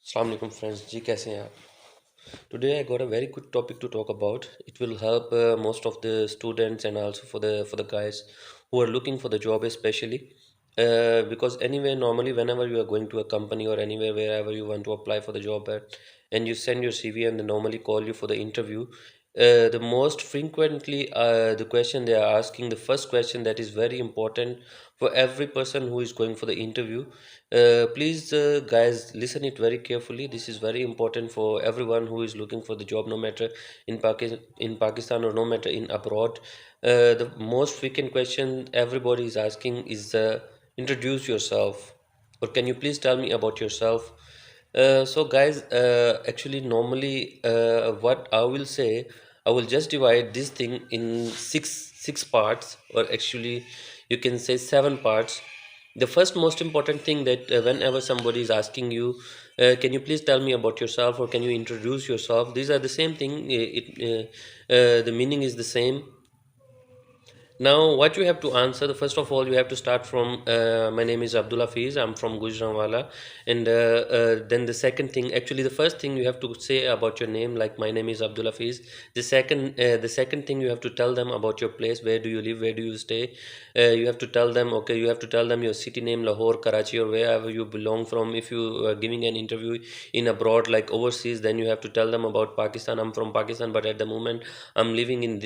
Assalamu alaikum friends, जी कैसे हैं आप? Today I got a very good topic to talk about. It will help most of the students and also for the guys who are looking for the job especially. Because anyway, normally whenever you are going to a company or anywhere wherever you want to apply for the job and you send your CV and they normally call you for the interview, the most frequently the question they are asking, the first question that is very important for every person who is going for the interview. Please, guys, listen it very carefully. This is very important for everyone who is looking for the job, no matter in Pakistan or no matter in abroad. The most frequent question everybody is asking is introduce yourself, or can you please tell me about yourself? So, guys, actually, normally, what I will say, I will just divide this thing in six parts, or actually, you can say seven parts. The first most important thing that whenever somebody is asking you, can you please tell me about yourself, or can you introduce yourself? These are the same thing. The meaning is the same. Now, what you have to answer, the first of all, you have to start from my name is Abdullah Fiz, I'm from Gujranwala. And then the second thing, actually, the first thing you have to say about your name, like my name is Abdullah Fiz. The second thing you have to tell them about your place, where do you live, where do you stay. You have to tell them, okay, you have to tell them your city name, Lahore, Karachi, or wherever you belong from. If you are giving an interview in abroad, like overseas, then you have to tell them about Pakistan. I'm from Pakistan, but at the moment I'm living in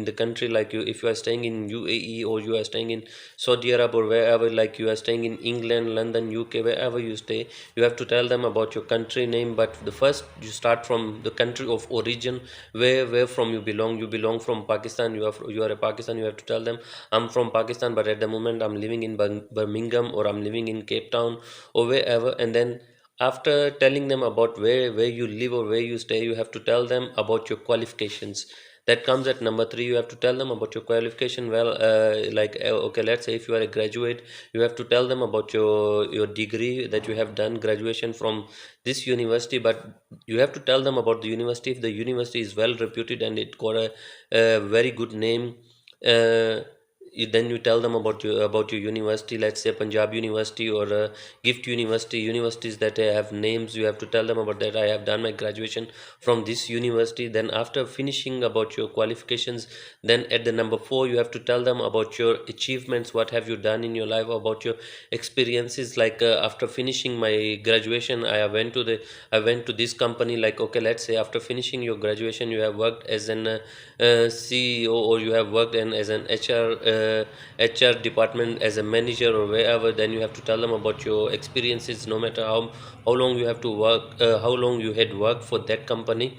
the country, like you, if you are staying in UAE or you are staying in Saudi Arab or wherever, like you are staying in England, London, UK, wherever you stay, you have to tell them about your country name. But the first you start from the country of origin, where from you belong. You belong from Pakistan. You are a Pakistan. You have to tell them I'm from Pakistan, but at the moment I'm living in Birmingham, or I'm living in Cape Town, or wherever. And then after telling them about where you live or where you stay, you have to tell them about your qualifications. That comes at number three. You have to tell them about your qualification. Well, okay, let's say if you are a graduate, you have to tell them about your degree that you have done graduation from this university. But you have to tell them about the university. If the university is well reputed and it got a very good name, uh, then you tell them about your university. Let's say Punjab University or Gift University, universities that have names. You have to tell them about that. I have done my graduation from this university. Then after finishing about your qualifications, then at the number four, you have to tell them about your achievements. What have you done in your life, about your experiences. Like after finishing my graduation, I went to this company. Like, okay, let's say after finishing your graduation, you have worked as an CEO, or you have worked as an HR department as a manager or wherever. Then you have to tell them about your experiences, no matter how long you have to work, how long you had worked for that company.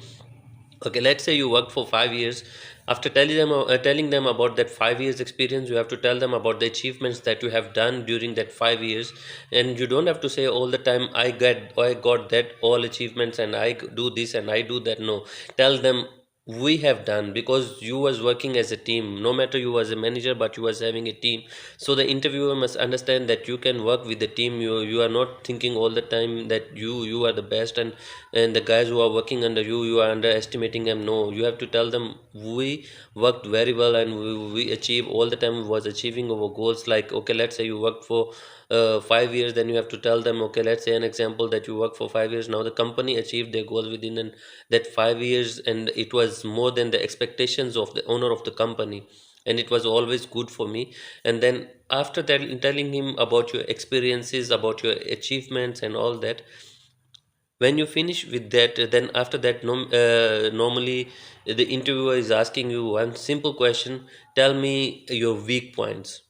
Okay, let's say you worked for 5 years. After telling them about that 5 years experience, you have to tell them about the achievements that you have done during that 5 years. And you don't have to say all the time, I got that all achievements and do this and I do that. No, tell them we have done, because you was working as a team. No matter you was a manager, but you was having a team. So the interviewer must understand that you can work with the team. You are not thinking all the time that you are the best, and the guys who are working under you are underestimating them. No, you have to tell them we worked very well, and we achieve all the time was achieving our goals. Like, okay, let's say you worked for 5 years. Then you have to tell them, okay, let's say an example that you work for 5 years. Now the company achieved their goals within that 5 years, and it was more than the expectations of the owner of the company, and it was always good for me. And then after that, in telling him about your experiences, about your achievements and all that, when you finish with that, then after that, normally the interviewer is asking you one simple question: tell me your weak points.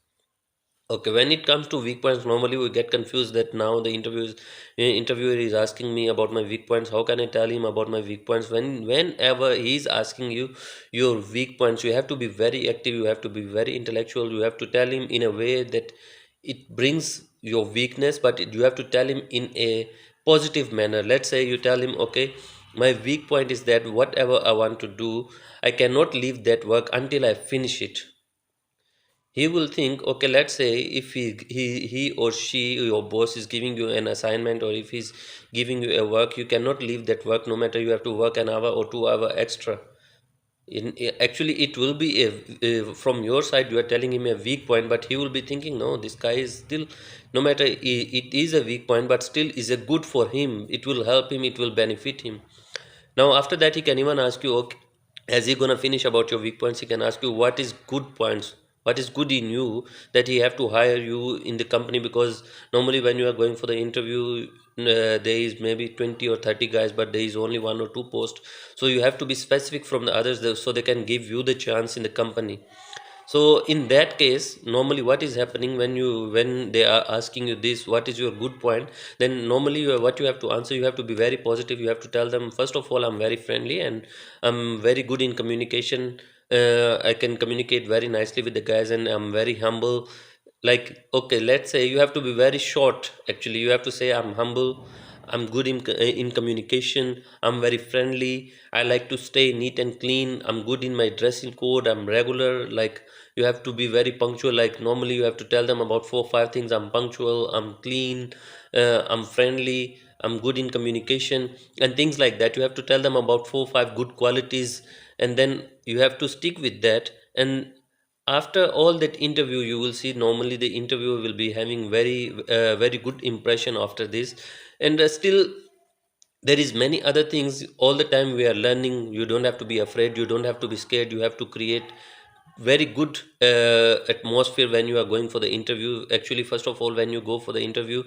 Okay, when it comes to weak points, normally we get confused that now the interviewer is asking me about my weak points. How can I tell him about my weak points? Whenever he's asking you your weak points, you have to be very active. You have to be very intellectual. You have to tell him in a way that it brings your weakness, but you have to tell him in a positive manner. Let's say you tell him, okay, my weak point is that whatever I want to do, I cannot leave that work until I finish it. He will think, okay, let's say if he or she, your boss, is giving you an assignment, or if he's giving you a work, you cannot leave that work, no matter you have to work an hour or 2 hour extra. Actually, it will be from your side. You are telling him a weak point, but he will be thinking, no, this guy is still, no matter it is a weak point, but still is a good for him. It will help him. It will benefit him. Now, after that, he can even ask you, okay, as he gonna finish about your weak points, he can ask you what is good points, what is good in you that he have to hire you in the company. Because normally when you are going for the interview, there is maybe 20 or 30 guys, but there is only one or two posts. So you have to be specific from the others, so they can give you the chance in the company. So in that case, normally what is happening when they are asking you this, what is your good point, then normally what you have to answer, you have to be very positive. You have to tell them, first of all, I'm very friendly and I'm very good in communication. I can communicate very nicely with the guys, and I'm very humble. Like, okay, let's say you have to be very short. Actually, you have to say, I'm humble, I'm good in communication, I'm very friendly, I like to stay neat and clean, I'm good in my dressing code, I'm regular. Like, you have to be very punctual. Like, normally you have to tell them about 4 or 5 things: I'm punctual, I'm clean, I'm friendly, I'm good in communication, and things like that. You have to tell them about 4 or 5 good qualities, and then you have to stick with that. And after all that interview, you will see normally the interviewer will be having very good impression after this. And still there is many other things. All the time we are learning. You don't have to be afraid, you don't have to be scared. You have to create very good atmosphere when you are going for the interview. Actually, first of all, when you go for the interview,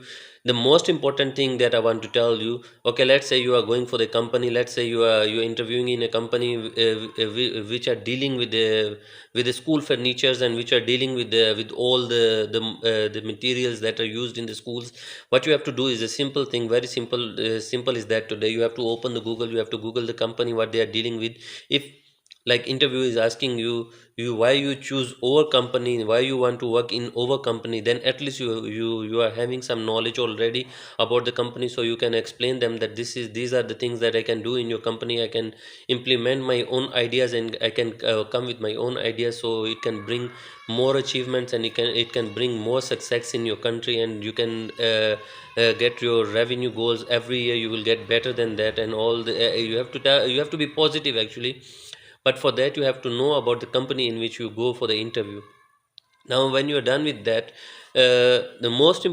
the most important thing that I want to tell you, okay, let's say you are going for the company. Let's say you're interviewing in a company which are dealing with the school furnitures, and which are dealing with all the materials that are used in the schools. What you have to do is a simple thing, very simple is that today you have to open the Google. You have to Google the company, what they are dealing with. If, like, interview is asking you why you choose over company, why you want to work in over company, then at least you are having some knowledge already about the company. So you can explain them that these are the things that I can do in your company. I can implement my own ideas, and I can come with my own ideas, so it can bring more achievements, and it can bring more success in your country, and you can get your revenue goals every year. You will get better than that, and all the you have to be positive actually. But for that, you have to know about the company in which you go for the interview. Now when you are done with that, the most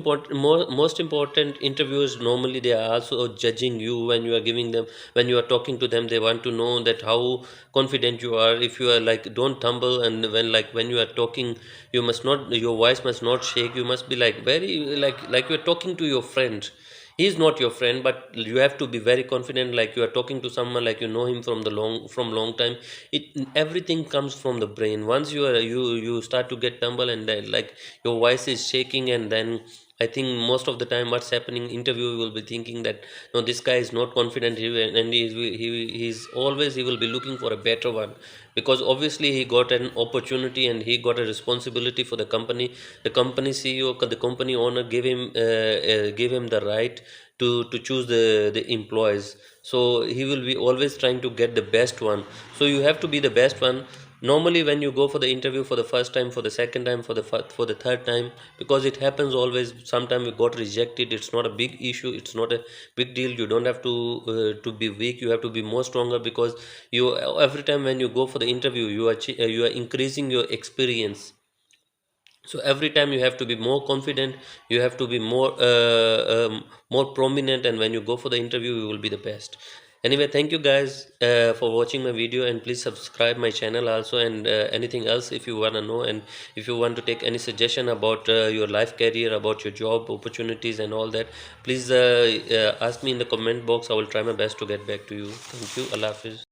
important interviews, normally they are also judging you when you are giving them, when you are talking to them. They want to know that how confident you are. If you are like, don't tumble, and when you are talking, you must not, your voice must not shake. You must be like very, like you are talking to your friend. He is not your friend, but you have to be very confident, like you are talking to someone, like you know him from long time. It, everything comes from the brain. Once you start to get tumble, and then, like, your voice is shaking, and then I think most of the time what's happening, interviewer will be thinking that, no, this guy is not confident, and he's always, he will be looking for a better one. Because obviously he got an opportunity, and he got a responsibility for the company. The company CEO, the company owner gave him the right to choose the employees. So he will be always trying to get the best one. So you have to be the best one. Normally when you go for the interview for the first time, for the second time, for the third time, because it happens always, sometime we got rejected, it's not a big issue, it's not a big deal. You don't have to be weak, you have to be more stronger. Because you, every time when you go for the interview, you are increasing your experience. So every time you have to be more confident, you have to be more prominent, and when you go for the interview, you will be the best. Anyway, thank you guys for watching my video, and please subscribe my channel also. And anything else if you want to know, and if you want to take any suggestion about your life career, about your job opportunities and all that, please ask me in the comment box. I will try my best to get back to you. Thank you. Allah Hafiz.